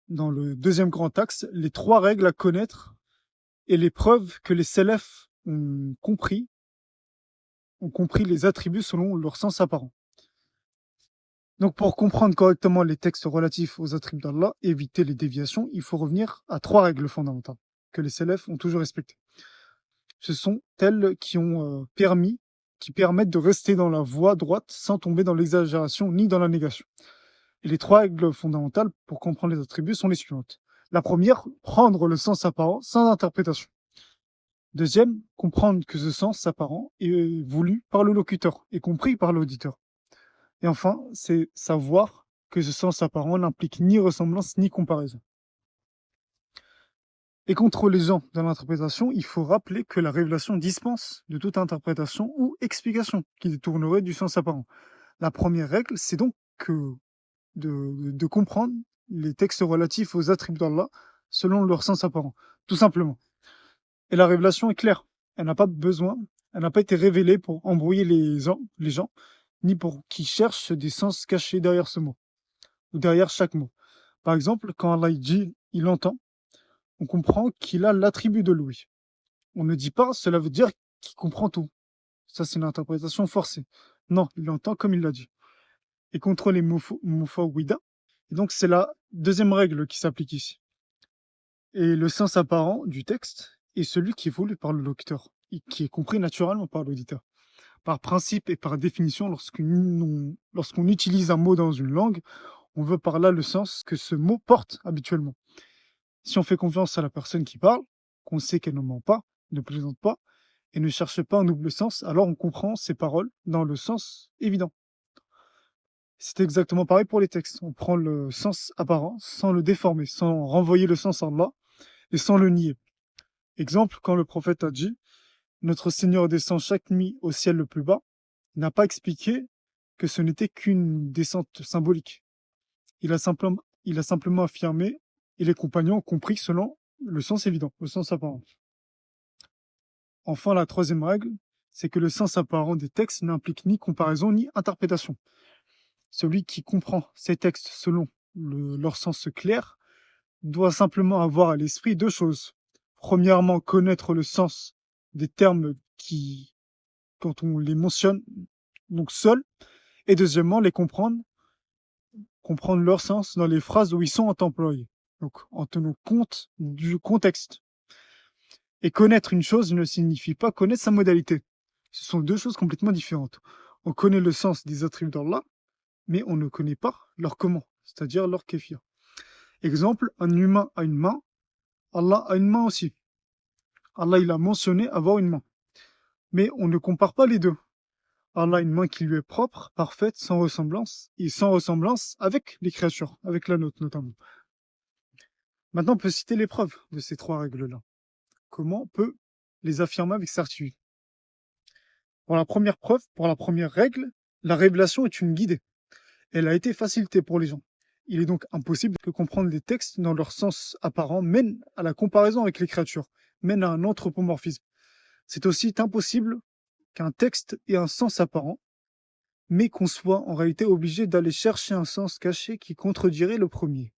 dans le deuxième grand axe, les 3 règles à connaître et les preuves que les salafs ont compris les attributs selon leur sens apparent. Donc pour comprendre correctement les textes relatifs aux attributs d'Allah et éviter les déviations, il faut revenir à 3 règles fondamentales que les salafs ont toujours respectées. Ce sont elles qui permettent de rester dans la voie droite sans tomber dans l'exagération ni dans la négation. Et les 3 règles fondamentales pour comprendre les attributs sont les suivantes. La première, prendre le sens apparent sans interprétation. Deuxième, comprendre que ce sens apparent est voulu par le locuteur et compris par l'auditeur. Et enfin, c'est savoir que ce sens apparent n'implique ni ressemblance ni comparaison. Et contre les gens dans l'interprétation, il faut rappeler que la révélation dispense de toute interprétation ou explication qui détournerait du sens apparent. La première règle, c'est donc de comprendre les textes relatifs aux attributs d'Allah selon leur sens apparent, tout simplement. Et la révélation est claire. Elle n'a pas besoin, elle n'a pas été révélée pour embrouiller les gens, ni pour qu'ils cherchent des sens cachés derrière ce mot, ou derrière chaque mot. Par exemple, quand Allah dit « il entend », on comprend qu'il a l'attribut de l'ouïe. On ne dit pas « cela veut dire qu'il comprend tout ». Ça, c'est une interprétation forcée. Non, il entend comme il l'a dit. Et contre les mufawwida, et donc c'est la deuxième règle qui s'applique ici. Et le sens apparent du texte est celui qui est voulu par le locuteur, et qui est compris naturellement par l'auditeur. Par principe et par définition, lorsqu'on utilise un mot dans une langue, on veut par là le sens que ce mot porte habituellement. Si on fait confiance à la personne qui parle, qu'on sait qu'elle ne ment pas, ne plaisante pas, et ne cherche pas un double sens, alors on comprend ses paroles dans le sens évident. C'est exactement pareil pour les textes. On prend le sens apparent sans le déformer, sans renvoyer le sens en Allah et sans le nier. Exemple, quand le prophète a dit « Notre Seigneur descend chaque nuit au ciel le plus bas », il n'a pas expliqué que ce n'était qu'une descente symbolique. Il a simplement affirmé, et les compagnons ont compris selon le sens évident, le sens apparent. Enfin, la troisième règle, c'est que le sens apparent des textes n'implique ni comparaison ni interprétation. Celui qui comprend ces textes selon leur sens clair doit simplement avoir à l'esprit 2 choses. Premièrement, connaître le sens des termes qui, quand on les mentionne, donc seuls, et deuxièmement, les comprendre leur sens dans les phrases où ils sont employés, donc en tenant compte du contexte. Et connaître une chose ne signifie pas connaître sa modalité. Ce sont 2 choses complètement différentes. On connaît le sens des attributs d'Allah, mais on ne connaît pas leur comment, c'est-à-dire leur kéfir. Exemple, un humain a une main, Allah a une main aussi. Allah, il a mentionné avoir une main. Mais on ne compare pas les deux. Allah a une main qui lui est propre, parfaite, sans ressemblance, et sans ressemblance avec les créatures, avec la nôtre notamment. Maintenant, on peut citer les preuves de ces 3 règles-là. Comment on peut les affirmer avec certitude? Pour la première preuve, pour la première règle, la révélation est une guidée. Elle a été facilitée pour les gens. Il est donc impossible que comprendre les textes dans leur sens apparent mène à la comparaison avec les créatures, mène à un anthropomorphisme. C'est aussi impossible qu'un texte ait un sens apparent, mais qu'on soit en réalité obligé d'aller chercher un sens caché qui contredirait le premier.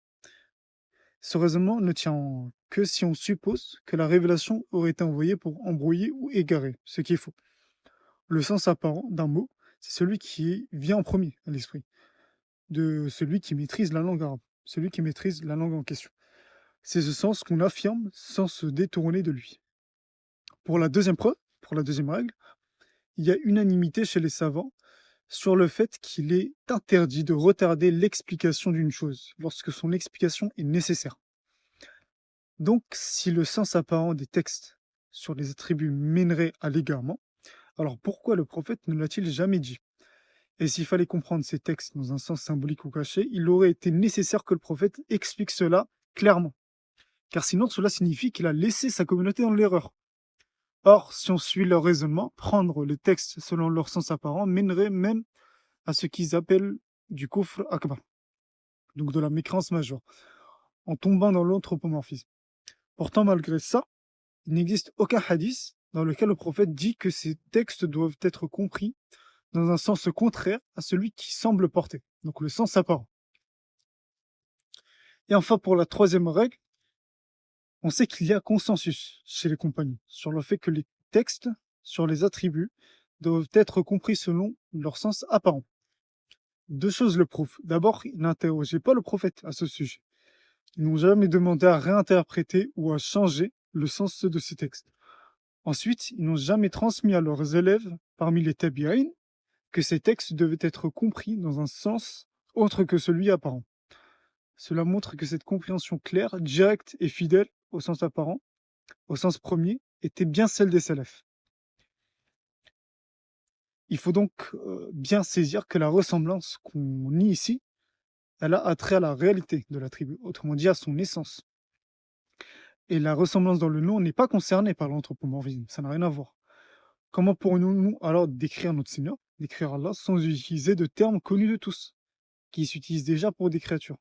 Ce raisonnement ne tient que si on suppose que la révélation aurait été envoyée pour embrouiller ou égarer, ce qui est faux. Le sens apparent d'un mot, c'est celui qui vient en premier à l'esprit, de celui qui maîtrise la langue arabe, celui qui maîtrise la langue en question. C'est ce sens qu'on affirme sans se détourner de lui. Pour la deuxième preuve, pour la deuxième règle, il y a unanimité chez les savants sur le fait qu'il est interdit de retarder l'explication d'une chose lorsque son explication est nécessaire. Donc, si le sens apparent des textes sur les attributs mènerait à l'égarement, alors pourquoi le prophète ne l'a-t-il jamais dit? Et s'il fallait comprendre ces textes dans un sens symbolique ou caché, il aurait été nécessaire que le prophète explique cela clairement. Car sinon, cela signifie qu'il a laissé sa communauté dans l'erreur. Or, si on suit leur raisonnement, prendre les textes selon leur sens apparent mènerait même à ce qu'ils appellent du kufr akbar, donc de la mécréance majeure, en tombant dans l'anthropomorphisme. Pourtant, malgré ça, il n'existe aucun hadith dans lequel le prophète dit que ces textes doivent être compris dans un sens contraire à celui qui semble porter, donc le sens apparent. Et enfin, pour la troisième règle, on sait qu'il y a consensus chez les compagnons sur le fait que les textes sur les attributs doivent être compris selon leur sens apparent. Deux choses le prouvent. D'abord, ils n'interrogeaient pas le prophète à ce sujet. Ils n'ont jamais demandé à réinterpréter ou à changer le sens de ces textes. Ensuite, ils n'ont jamais transmis à leurs élèves, parmi les tabi'in, que ces textes devaient être compris dans un sens autre que celui apparent. Cela montre que cette compréhension claire, directe et fidèle au sens apparent, au sens premier, était bien celle des salafs. Il faut donc bien saisir que la ressemblance qu'on nie ici, elle a attrait à la réalité de la tribu, autrement dit à son essence. Et la ressemblance dans le nom n'est pas concernée par l'anthropomorphisme, ça n'a rien à voir. Comment pourrions-nous alors décrire notre Seigneur, décrire Allah, sans utiliser de termes connus de tous, qui s'utilisent déjà pour des créatures?